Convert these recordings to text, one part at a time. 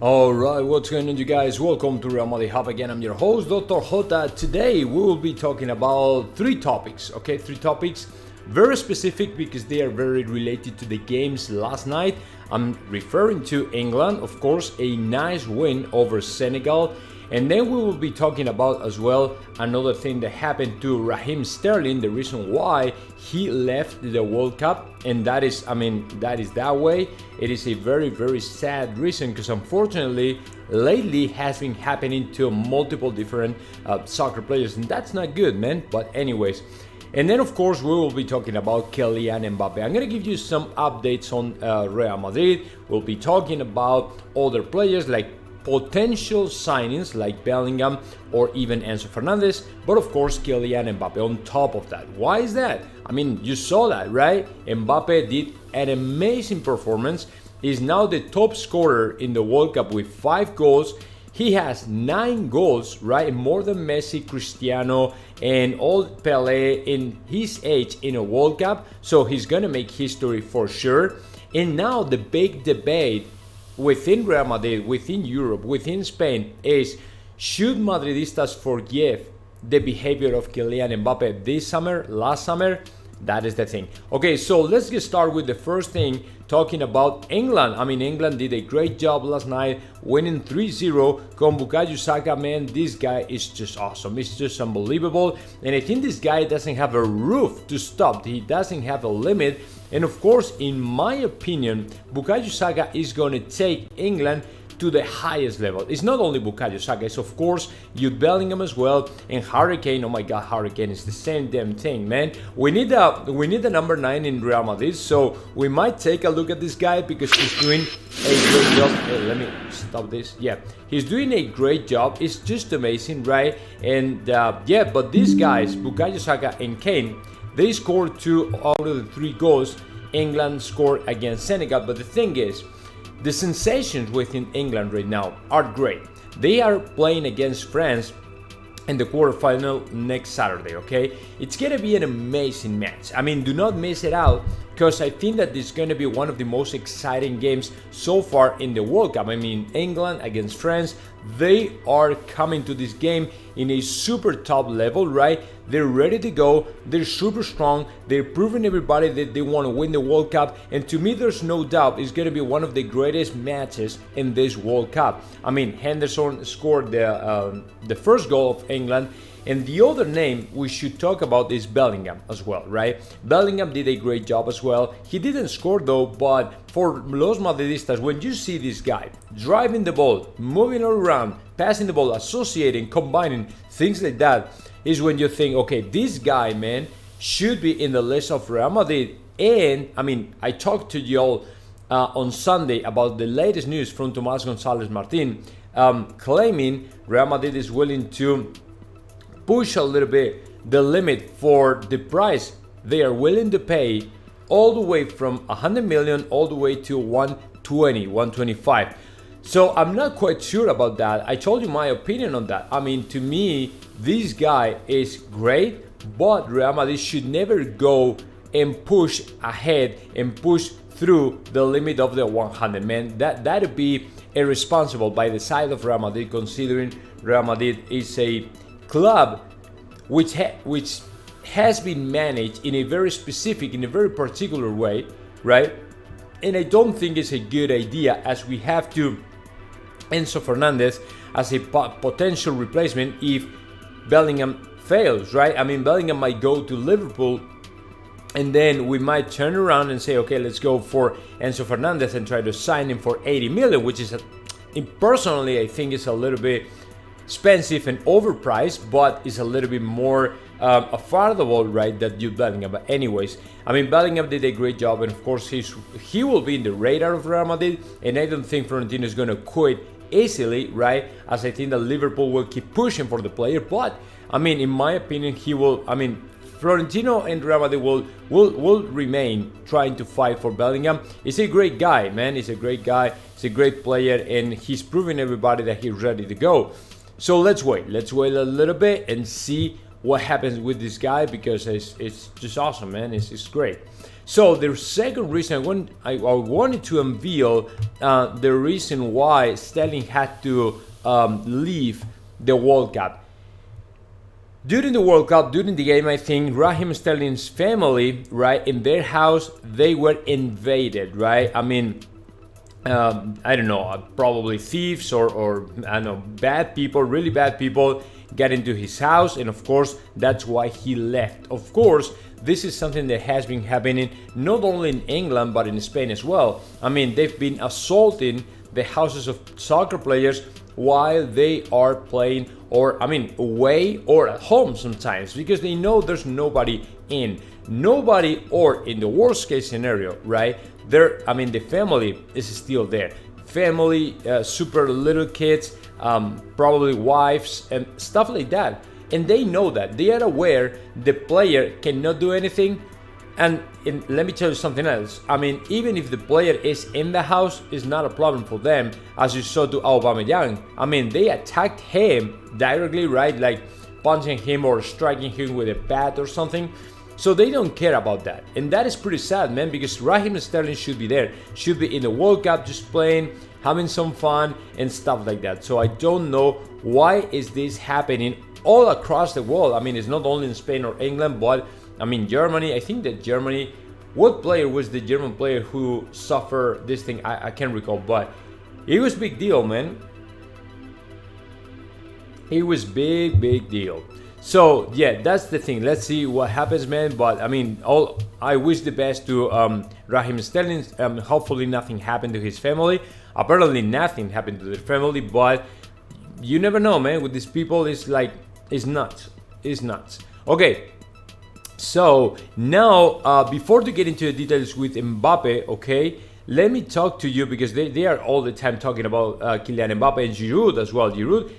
Alright, what's going on, you guys? Welcome to Real Madrid Hub again. I'm your host, Dr. Jota. Today we will be talking about three topics, okay? Three topics, very specific because they are very related to the games last night. I'm referring to England, of course, a nice win over Senegal. And then we will be talking about as well another thing that happened to Raheem Sterling, the reason why he left the World Cup. And that is that way. It is a very, very sad reason because unfortunately, lately has been happening to multiple different soccer players. And that's not good, man. But anyways. And then, of course, we will be talking about Kylian Mbappe. I'm going to give you some updates on Real Madrid. We'll be talking about other players like potential signings like Bellingham or even Enzo Fernandez, but of course Kylian Mbappe on top of that. Why is that? I mean, you saw that, right? Mbappe did an amazing performance. He's now the top scorer in the World Cup with 5 goals. He has 9 goals, right? More than Messi, Cristiano, and all Pelé in his age in a World Cup. So he's gonna make history for sure. And now the big debate within Real Madrid, within Europe, within Spain is, should Madridistas forgive the behavior of Kylian Mbappe this summer, last summer? That is the thing. Okay, so let's get started with the first thing, talking about England. I mean, England did a great job last night, winning 3-0. Con Bukayo Saka, man, this guy is just awesome. It's just unbelievable. And I think this guy doesn't have a roof to stop. He doesn't have a limit. And of course, in my opinion, Bukayo Saka is going to take England to the highest level. It's not only Bukayo Saka, it's of course Jude Bellingham as well, and Harry Kane. Oh my God, Harry Kane is the same damn thing, man. We need a number 9 in Real Madrid, so we might take a look at this guy because he's doing a great job. Hey, let me stop this. Yeah, he's doing a great job. It's just amazing, right? And yeah, but these guys, Bukayo Saka and Kane, they scored 2 out of the 3 goals England scored against Senegal. But the thing is, the sensations within England right now are great. They are playing against France in the quarterfinal next Saturday, okay? It's gonna be an amazing match. I mean, do not miss it out because I think that this is gonna be one of the most exciting games so far in the World Cup. I mean, England against France, they are coming to this game in a super top level, right? They're ready to go, they're super strong, they're proving everybody that they want to win the World Cup, and to me there's no doubt it's going to be one of the greatest matches in this World Cup. I mean, Henderson scored the first goal of England, and the other name we should talk about is Bellingham as well, right? Bellingham did a great job as well. He didn't score though, but for Los Madridistas, when you see this guy driving the ball, moving around, passing the ball, associating, combining, things like that, is when you think, okay, this guy, man, should be in the list of Real Madrid. And I mean, I talked to y'all on Sunday about the latest news from Tomás González Martín, claiming Real Madrid is willing to push a little bit the limit for the price they are willing to pay, all the way from 100 million all the way to 120, 125. So I'm not quite sure about that. I told you my opinion on that. I mean, to me, this guy is great, but Real Madrid should never go and push ahead and push through the limit of the 100, man. That'd be irresponsible by the side of Real Madrid, considering Real Madrid is a club which has been managed in a very specific, in a very particular way, right? And I don't think it's a good idea, as we have to Enzo Fernandez as a potential replacement if Bellingham fails, right? I mean, Bellingham might go to Liverpool and then we might turn around and say, okay, let's go for Enzo Fernandez and try to sign him for 80 million, which is, personally, I think is a little bit expensive and overpriced, but it's a little bit more affordable, right, than Jude Bellingham. But anyways, I mean, Bellingham did a great job, and of course he will be in the radar of Real Madrid, and I don't think Florentino is going to quit easily, right, as I think that Liverpool will keep pushing for the player. But I mean, in my opinion, he will, I mean, Florentino and Real Madrid will remain trying to fight for Bellingham. He's a great guy, man. He's a great guy. He's a great player, and he's proving everybody that he's ready to go. So let's wait a little bit and see what happens with this guy, because it's just awesome, man. It's great. So the second reason I wanted to unveil the reason why Sterling had to leave the World Cup. During the World Cup, during the game, I think Raheem Sterling's family, right, in their house, they were invaded, right? I mean, I don't know, probably thieves or I don't know, bad people, really bad people got into his house, and of course, that's why he left. Of course, this is something that has been happening not only in England, but in Spain as well. I mean, they've been assaulting the houses of soccer players while they are playing, or I mean, away or at home sometimes, because they know there's nobody in. Nobody, or in the worst case scenario, right? I mean, the family is still there. Family, super little kids, probably wives and stuff like that. And they know that. They are aware the player cannot do anything. And let me tell you something else. I mean, even if the player is in the house, it's not a problem for them, as you saw to Aubameyang. I mean, they attacked him directly, right? Like punching him or striking him with a bat or something. So they don't care about that. And that is pretty sad, man, because Raheem Sterling should be there. Should be in the World Cup, just playing, having some fun and stuff like that. So I don't know why is this happening all across the world. I mean, it's not only in Spain or England, but I mean, Germany. I think that Germany, what player was the German player who suffered this thing? I can't recall, but it was big deal, man. It was big deal. So yeah, that's the thing. Let's see what happens, man. But I mean, I wish the best to Raheem Sterling. Hopefully nothing happened to his family. Apparently nothing happened to their family, but you never know, man. With these people, it's nuts. It's nuts. Okay. So now, before to get into the details with Mbappe, okay, let me talk to you, because they are all the time talking about Kylian Mbappe and Giroud as well. Giroud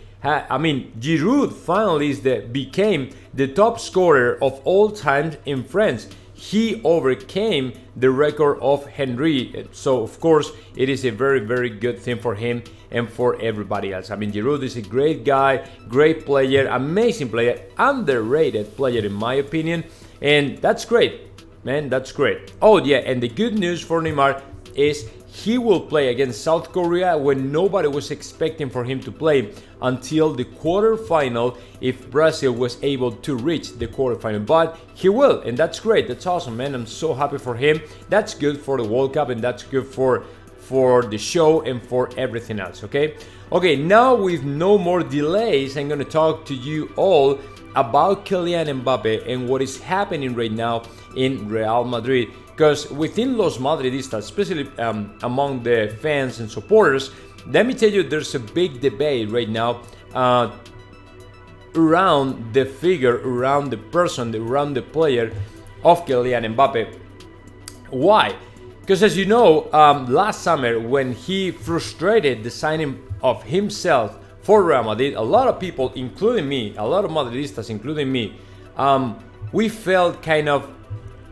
finally became the top scorer of all time in France. He overcame the record of Henry. So, of course, it is a very good thing for him and for everybody else. I mean, Giroud is a great guy, great player, amazing player, underrated player in my opinion. And that's great, man, that's great. Oh yeah, and the good news for Neymar is he will play against South Korea when nobody was expecting for him to play until the quarterfinal if Brazil was able to reach the quarterfinal. But he will, and that's great. That's awesome, man. I'm so happy for him. That's good for the World Cup, and that's good for the show and for everything else, okay? Okay, now with no more delays, I'm going to talk to you all about Kylian Mbappe and what is happening right now in Real Madrid. Because within Los Madridistas, especially among the fans and supporters, let me tell you, there's a big debate right now around the figure, around the person, around the player of Kylian Mbappe. Why? Because as you know, last summer when he frustrated the signing of himself for Real Madrid, a lot of people, including me, a lot of Madridistas, including me, we felt kind of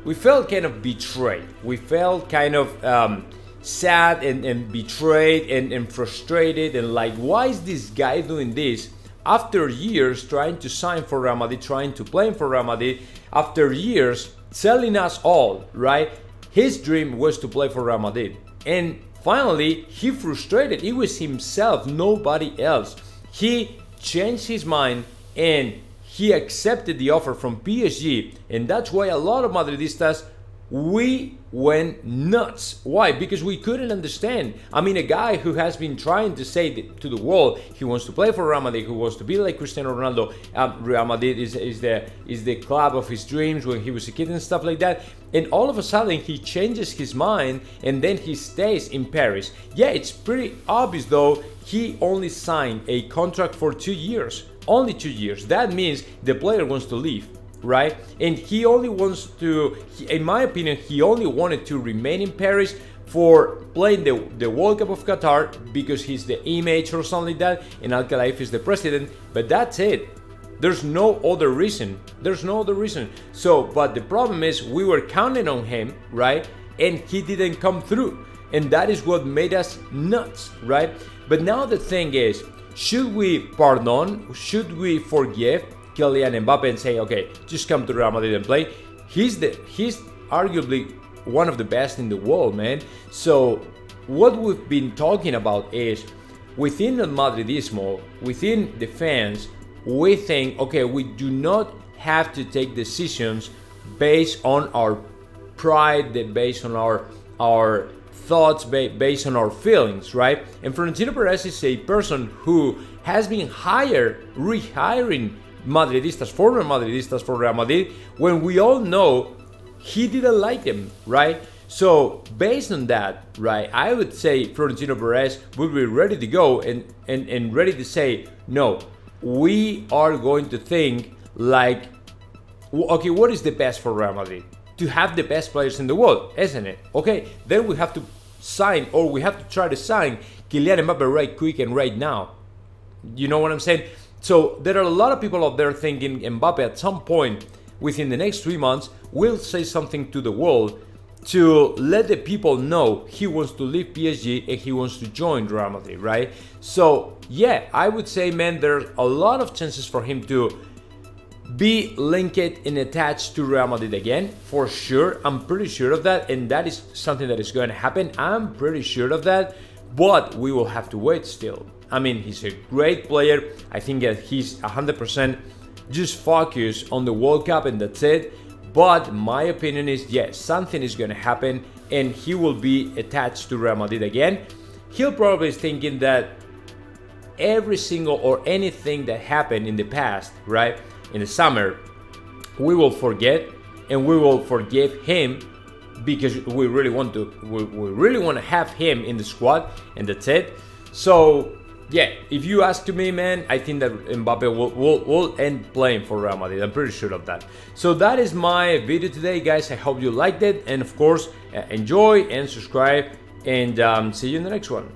betrayed. We felt kind of sad and betrayed and frustrated, and like, why is this guy doing this after years trying to sign for Real Madrid, trying to play for Real Madrid, after years telling us all, right? His dream was to play for Real Madrid, and finally he frustrated. It was himself, nobody else. He changed his mind and he accepted the offer from PSG, and that's why a lot of Madridistas, we went nuts. Why? Because we couldn't understand. I mean, a guy who has been trying to say to the world he wants to play for Real Madrid, who wants to be like Cristiano Ronaldo. Real Madrid is the club of his dreams when he was a kid and stuff like that. And all of a sudden he changes his mind and then he stays in Paris. Yeah, it's pretty obvious though. He only signed a contract for 2 years. Only 2 years. That means the player wants to leave, right? And he only wants to, in my opinion, he only wanted to remain in Paris for playing the World Cup of Qatar because he's the image or something like that, and Al Khelaif is the president, but that's it. There's no other reason. There's no other reason. So, but the problem is we were counting on him, right? And he didn't come through. And that is what made us nuts, right? But now the thing is, should we pardon? Should we forgive Kylian Mbappe and say, okay, just come to Real Madrid and play. He's arguably one of the best in the world, man. So what we've been talking about is within the Madridismo, within the fans, we think, okay, we do not have to take decisions based on our pride, based on our thoughts, based on our feelings, right? And Florentino Perez is a person who has been rehiring Madridistas, former Madridistas for Real Madrid, when we all know he didn't like them, right? So based on that, right, I would say Florentino Perez will be ready to go and ready to say, no, we are going to think like, okay, what is the best for Real Madrid? To have the best players in the world, isn't it? Okay, then we have to sign, or we have to try to sign Kylian Mbappe right quick and right now. You know what I'm saying? So there are a lot of people out there thinking Mbappe at some point within the next 3 months will say something to the world to let the people know he wants to leave PSG and he wants to join Real Madrid, right? So yeah, I would say, man, there's a lot of chances for him to be linked and attached to Real Madrid again, for sure. I'm pretty sure of that, and that is something that is going to happen. I'm pretty sure of that, but we will have to wait still. I mean, he's a great player. I think that he's 100% just focused on the World Cup and that's it. But my opinion is, yes, something is going to happen and he will be attached to Real Madrid again. He'll probably is thinking that every single or anything that happened in the past, right, in the summer, we will forget and we will forgive him because we really want to have him in the squad and that's it. So yeah, if you ask me, man, I think that Mbappe will end playing for Real Madrid. I'm pretty sure of that. So that is my video today, guys. I hope you liked it, and of course, enjoy and subscribe, and see you in the next one.